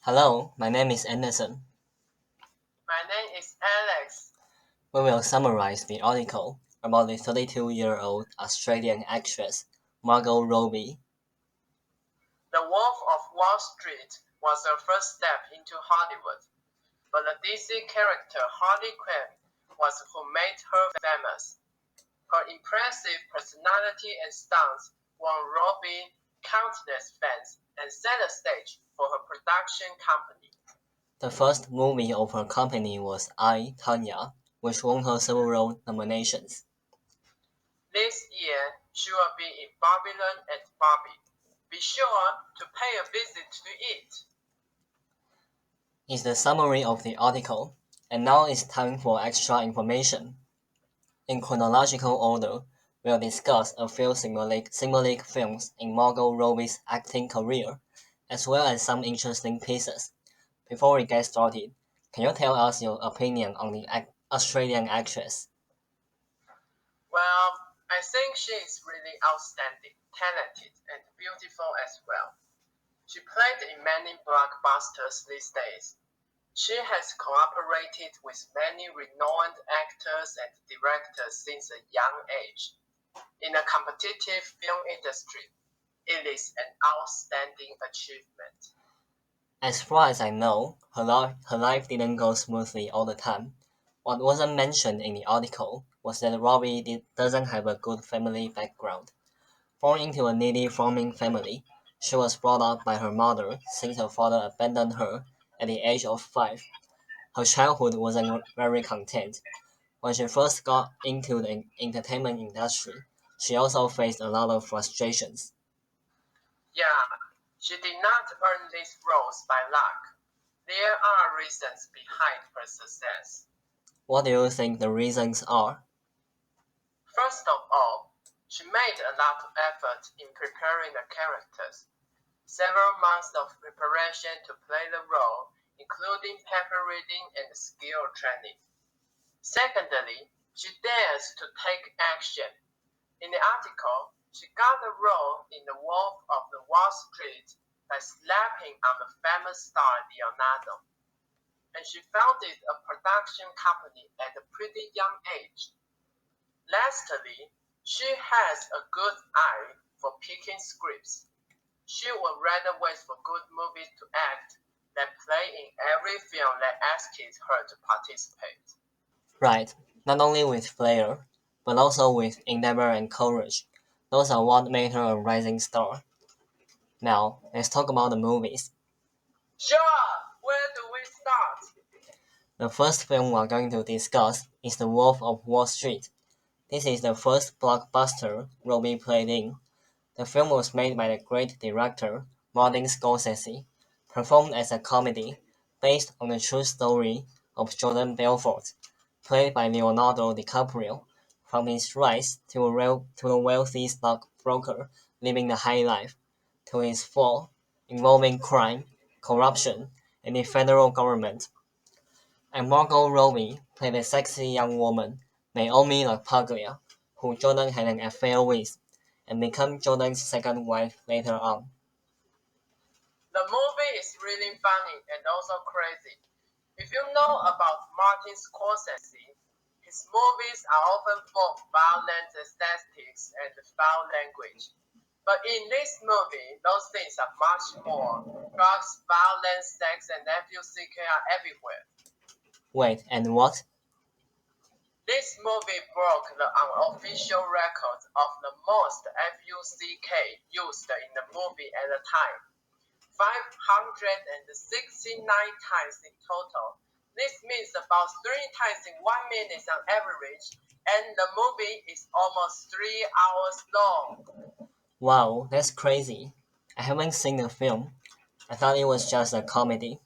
Hello, my name is Anderson. My name is Alex. We will summarize the article about the 32-year-old Australian actress Margot Robbie. The Wolf of Wall Street was her first step into Hollywood, but the DC character Harley Quinn was who made her famous. Her impressive personality and stunts won Robbie countless fans and set the stage for her production company. The first movie of her company was I, Tonya, which won her several nominations. This year, she will be in Babylon and Barbie. Be sure to pay a visit to it. Is the summary of the article, and now it's time for extra information. In chronological order, we'll discuss a few symbolic films in Margot Robbie's acting career, as well as some interesting pieces. Before we get started, can you tell us your opinion on the Australian actress? Well, I think she is really outstanding, talented, and beautiful as well. She played in many blockbusters these days. She has cooperated with many renowned actors and directors since a young age. In the competitive film industry, it is an outstanding achievement. As far as I know, her life didn't go smoothly all the time. What wasn't mentioned in the article was that Robbie doesn't have a good family background. Born into a needy farming family, she was brought up by her mother since her father abandoned her at the age of 5. Her childhood wasn't very content. When she first got into the entertainment industry, she also faced a lot of frustrations. Yeah, she did not earn these roles by luck. There are reasons behind her success. What do you think the reasons are? First of all, she made a lot of effort in preparing the characters. Several months of preparation to play the role, including paper reading and skill training. Secondly, she dares to take action. In the article, she got the role in The Wolf of the Wall Street by slapping on the famous star Leonardo. And she founded a production company at a pretty young age. Lastly, she has a good eye for picking scripts. She would rather wait for good movies to act than play in every film that asks her to participate. Right, not only with flair, but also with endeavor and courage. Those are what made her a rising star. Now, let's talk about the movies. Sure, where do we start? The first film we're going to discuss is The Wolf of Wall Street. This is the first blockbuster Robbie played in. The film was made by the great director Martin Scorsese, performed as a comedy based on the true story of Jordan Belfort, played by Leonardo DiCaprio, from his rise to a wealthy stockbroker living the high life, to his fall, involving crime, corruption, and the federal government. And Margot Robbie played a sexy young woman, Naomi LaPaglia, who Jordan had an affair with, and became Jordan's second wife later on. The movie is really funny and also crazy. If you know about Martin Scorsese, his movies are often full of violent aesthetics and foul language. But in this movie, those things are much more. Drugs, violence, sex, and FUCK are everywhere. Wait, and what? This movie broke the unofficial record of the most FUCK used in the movie at the time. 569 times in total. This means about 3 times in 1 minute on average, and the movie is almost 3 hours long. Wow, that's crazy. I haven't seen the film. I thought it was just a comedy.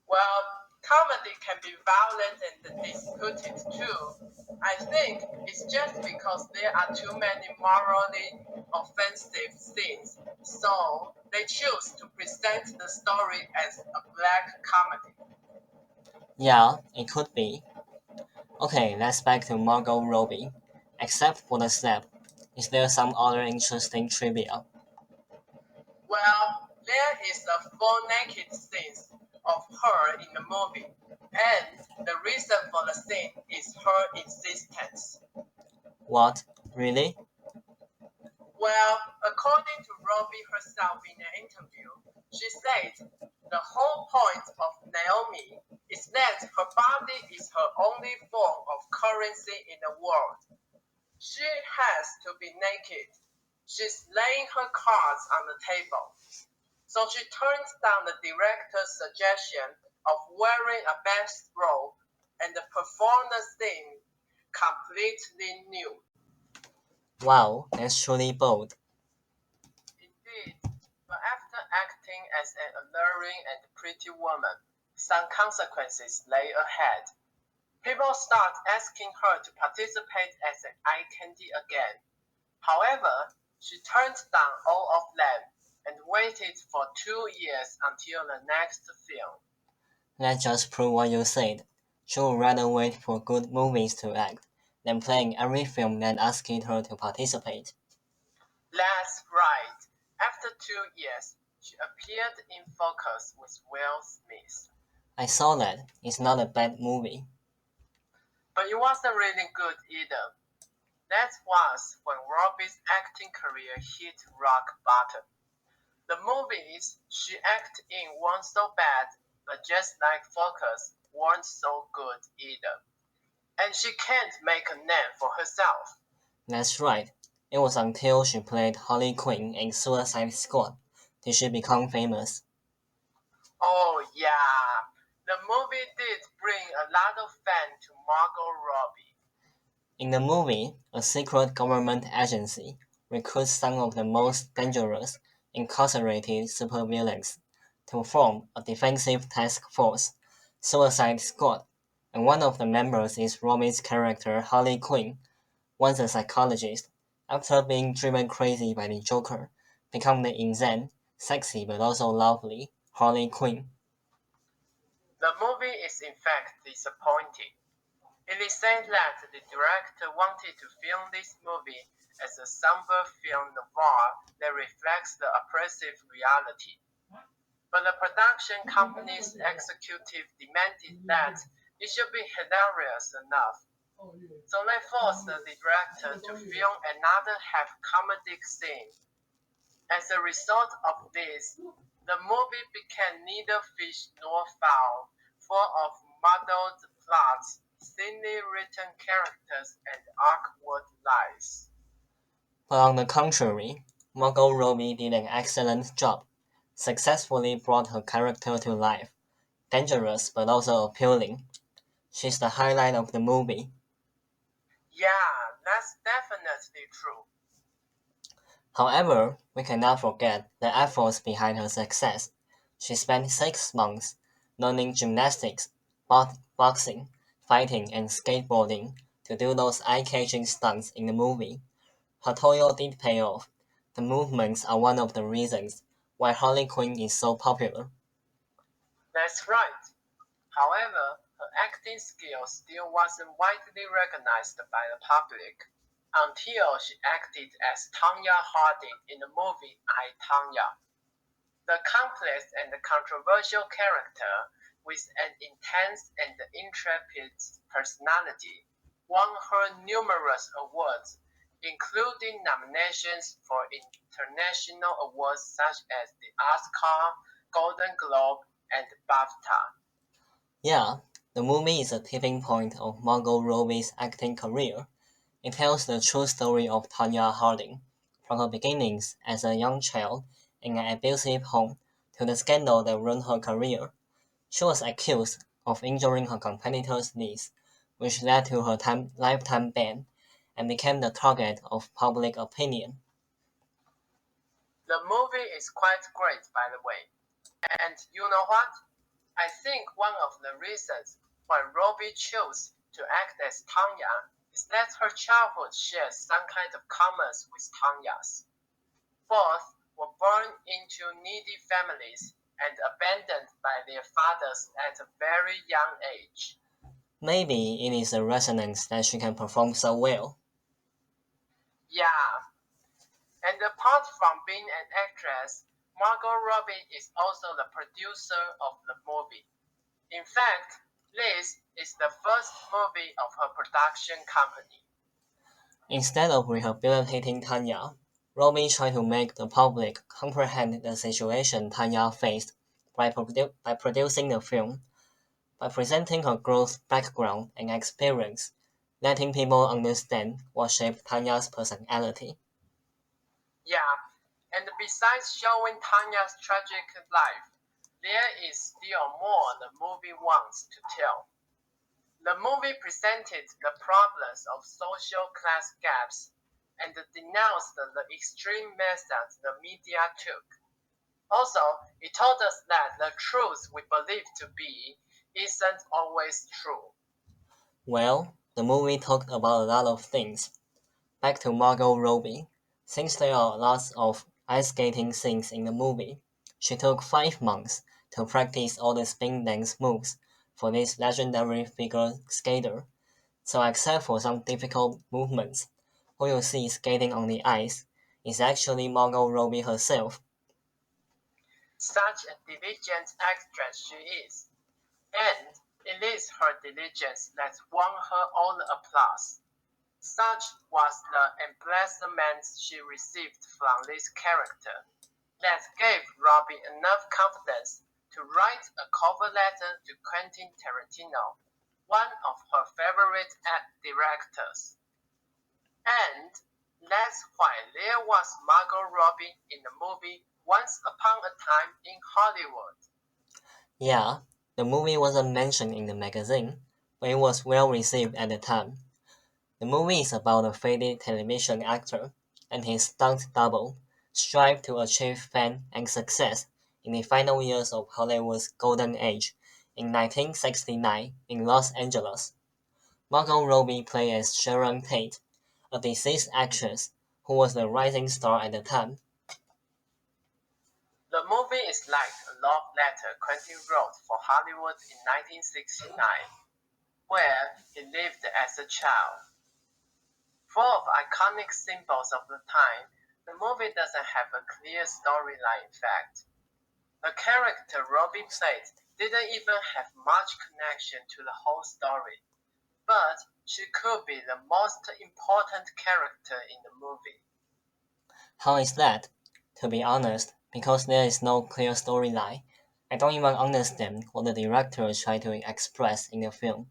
Well, comedy can be violent and disputed too. I think it's just because there are too many morally offensive scenes, so they choose to present the story as a black comedy. Yeah, it could be. Okay, let's back to Margot Robbie. Except for the slap, is there some other interesting trivia? Well, There is a full naked scene of her in the movie, and the reason for the scene is her insistence. What? Really? Well, according to Robbie herself in an interview, she said, the whole point of Naomi is that her body is her only form of currency in the world. She has to be naked. She's laying her cards on the table. So she turns down the director's suggestion of wearing a bathrobe and perform the scene completely nude. Wow, that's truly bold. Indeed, but after acting as an alluring and pretty woman, some consequences lay ahead. People start asking her to participate as an eye candy again. However, she turned down all of them and waited for 2 years until the next film. Let's just prove what you said. She would rather wait for good movies to act than playing every film that asked her to participate. That's right. After 2 years, she appeared in Focus with Will Smith. I saw that. It's not a bad movie. But it wasn't really good either. That was when Robbie's acting career hit rock bottom. The movies she acted in weren't so bad, but just like Focus, weren't so good either. And she can't make a name for herself. That's right. It was until she played Harley Quinn in Suicide Squad did she become famous. Oh yeah, the movie did bring a lot of fans to Margot Robbie. In the movie, a secret government agency recruits some of the most dangerous, incarcerated supervillains to form a defensive task force, Suicide Squad, and one of the members is Robbie's character Harley Quinn, once a psychologist, after being driven crazy by the Joker, become the insane, sexy but also lovely Harley Quinn. The movie is in fact disappointing. It is said that the director wanted to film this movie as a somber film noir that reflects the oppressive reality. But the production company's executive demanded that it should be hilarious enough. So they forced the director to film another half-comedic scene. As a result of this, the movie became neither fish nor fowl, full of muddled plots, thinly written characters, and awkward lies. But on the contrary, Margot Robbie did an excellent job, successfully brought her character to life, dangerous but also appealing. She's the highlight of the movie. Yeah, that's definitely true. However, we cannot forget the efforts behind her success. She spent 6 months learning gymnastics, boxing, fighting, and skateboarding to do those eye-catching stunts in the movie. Her toil did pay off. The movements are one of the reasons why Harley Quinn is so popular. That's right. However, her acting skill still wasn't widely recognized by the public until she acted as Tonya Harding in the movie I, Tonya. The complex and controversial character with an intense and intrepid personality won her numerous awards, including nominations for international awards such as the Oscar, Golden Globe, and BAFTA. Yeah, the movie is a tipping point of Margot Robbie's acting career. It tells the true story of Tonya Harding, from her beginnings as a young child in an abusive home to the scandal that ruined her career. She was accused of injuring her competitor's niece, which led to her lifetime ban, and became the target of public opinion. The movie is quite great, by the way. And you know what? I think one of the reasons why Robbie chose to act as Tanya is that her childhood shares some kind of commons with Tanya's. Both were born into needy families and abandoned by their fathers at a very young age. Maybe it is a resonance that she can perform so well. Yeah. And apart from being an actress, Margot Robbie is also the producer of the movie. In fact, this is the first movie of her production company. Instead of rehabilitating Tanya, Robbie tried to make the public comprehend the situation Tanya faced by producing the film, by presenting her growth background and experience, letting people understand what shaped Tanya's personality. Yeah, and besides showing Tanya's tragic life, there is still more the movie wants to tell. The movie presented the problems of social class gaps and denounced the extreme methods the media took. Also, it told us that the truth we believe to be isn't always true. Well, the movie talked about a lot of things. Back to Margot Robbie. Since there are lots of ice skating scenes in the movie, she took 5 months to practice all the spin dance moves for this legendary figure skater. So except for some difficult movements, who you see skating on the ice is actually Margot Robbie herself. Such a diligent actress she is, and it is her diligence that won her all the applause. Such was the embarrassment she received from this character that gave Robbie enough confidence to write a cover letter to Quentin Tarantino, one of her favorite directors. And that's why there was Margot Robbie in the movie Once Upon a Time in Hollywood. Yeah, the movie wasn't mentioned in the magazine, but it was well received at the time. The movie is about a faded television actor and his stunt double strive to achieve fame and success in the final years of Hollywood's golden age in 1969 in Los Angeles. Margot Robbie played as Sharon Tate, a deceased actress who was the rising star at the time. The movie is like a love letter Quentin wrote for Hollywood in 1969, where he lived as a child. Full of iconic symbols of the time, the movie doesn't have a clear storyline in fact. The character Robbie played didn't even have much connection to the whole story, but she could be the most important character in the movie. How is that? To be honest, because there is no clear storyline, I don't even understand what the director tried to express in the film.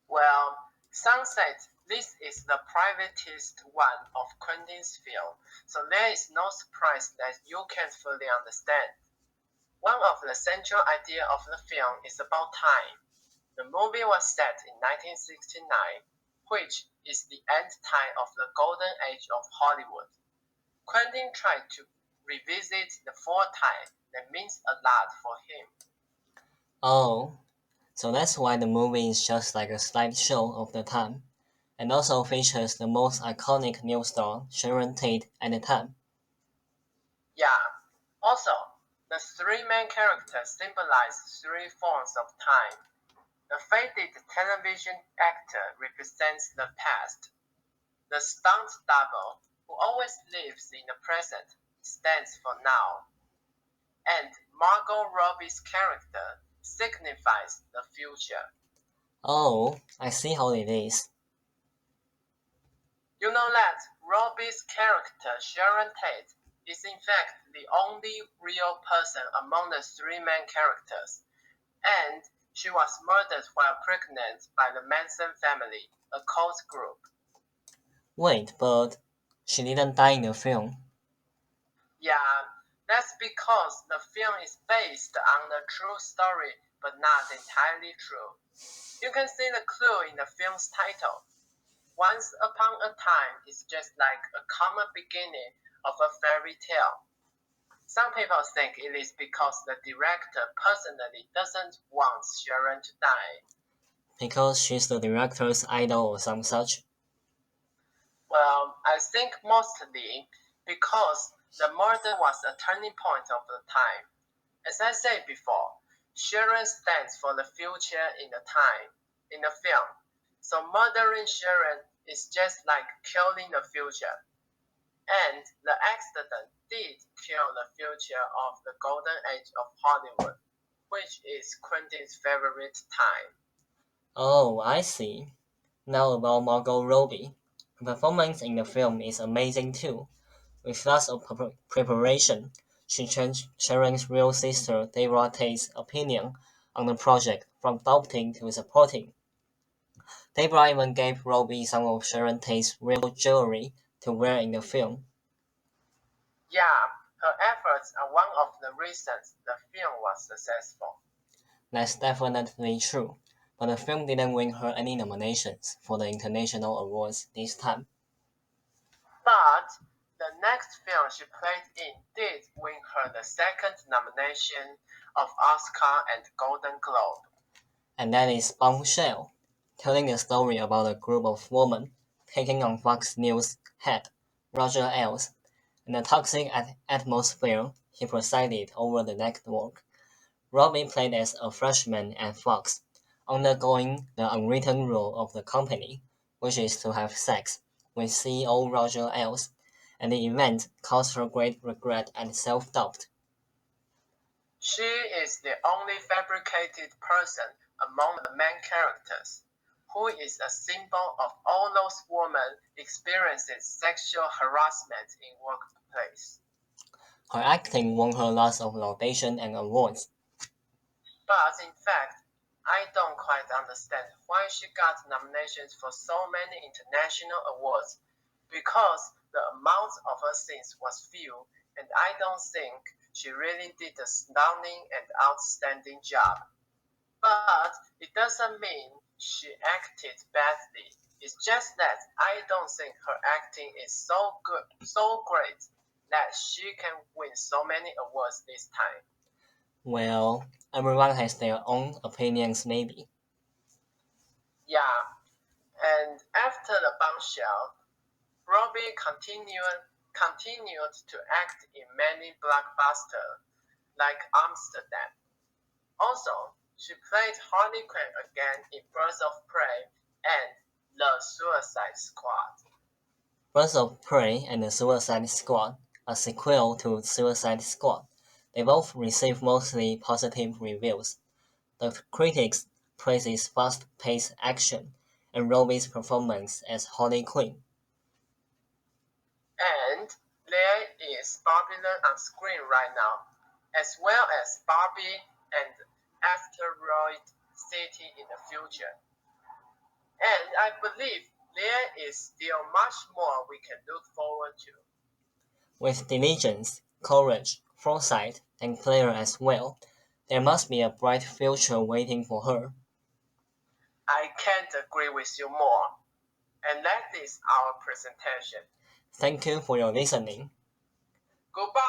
Well, some said this is the privatist one of Quentin's film, so there is no surprise that you can't fully understand. One of the central ideas of the film is about time. The movie was set in 1969, which is the end time of the golden age of Hollywood. Quentin tried to revisit the fall time that means a lot for him. Oh, so that's why the movie is just like a slideshow of the time, and also features the most iconic new star, Sharon Tate, at the time. Yeah. Also, the three main characters symbolize three forms of time. The faded television actor represents the past. The stunt double, who always lives in the present, stands for now. And Margot Robbie's character signifies the future. Oh, I see how it is. You know that Robbie's character, Sharon Tate, is in fact the only real person among the three main characters, and she was murdered while pregnant by the Manson family, a cult group. Wait, but she didn't die in the film. Yeah, that's because the film is based on a true story, but not entirely true. You can see the clue in the film's title. Once Upon a Time is just like a common beginning of a fairy tale. Some people think it is because the director personally doesn't want Sharon to die. Because she's the director's idol or some such. Well, I think mostly because the murder was a turning point of the time. As I said before, Sharon stands for the future in the film. So murdering Sharon is just like killing the future. And the accident did kill the future of the golden age of Hollywood, which is Quentin's favorite time. Oh, I see. Now about Margot Robbie. Her performance in the film is amazing too. With lots of preparation, she changed Sharon's real sister Deborah Tate's opinion on the project from doubting to supporting. Deborah even gave Robbie some of Sharon Tate's real jewelry to wear in the film. Yeah, her efforts are one of the reasons the film was successful. That's definitely true, but the film didn't win her any nominations for the international awards this time. But the next film she played in did win her the second nomination of Oscar and Golden Globe. And that is Bombshell, telling the story about a group of women taking on Fox News head Roger Ailes and the toxic atmosphere he presided over the network. Robbie played as a freshman at Fox, undergoing the unwritten rule of the company, which is to have sex with CEO Roger Ailes, and the event caused her great regret and self-doubt. She is the only fabricated person among the main characters, who is a symbol of all those women experiencing sexual harassment in workplace. Her acting won her lots of laudation and awards. But in fact, I don't quite understand why she got nominations for so many international awards, because the amount of her scenes was few, and I don't think she really did a stunning and outstanding job. But it doesn't mean she acted badly. It's just that I don't think her acting is so good, so great, that she can win so many awards this time. Well, everyone has their own opinions maybe. Yeah, and after the Bombshell, Robbie continued to act in many blockbusters like Amsterdam. Also, she played Harley Quinn again in Birds of Prey and The Suicide Squad. Birds of Prey and The Suicide Squad, a sequel to Suicide Squad. They both received mostly positive reviews. The critics praised its fast-paced action and Robbie's performance as Harley Quinn. And there is Babylon on screen right now, as well as Barbie and Asteroid City in the future. And I believe there is still much more we can look forward to. With diligence, courage, foresight, and flair as well, there must be a bright future waiting for her. I can't agree with you more. And that is our presentation. Thank you for your listening. Goodbye.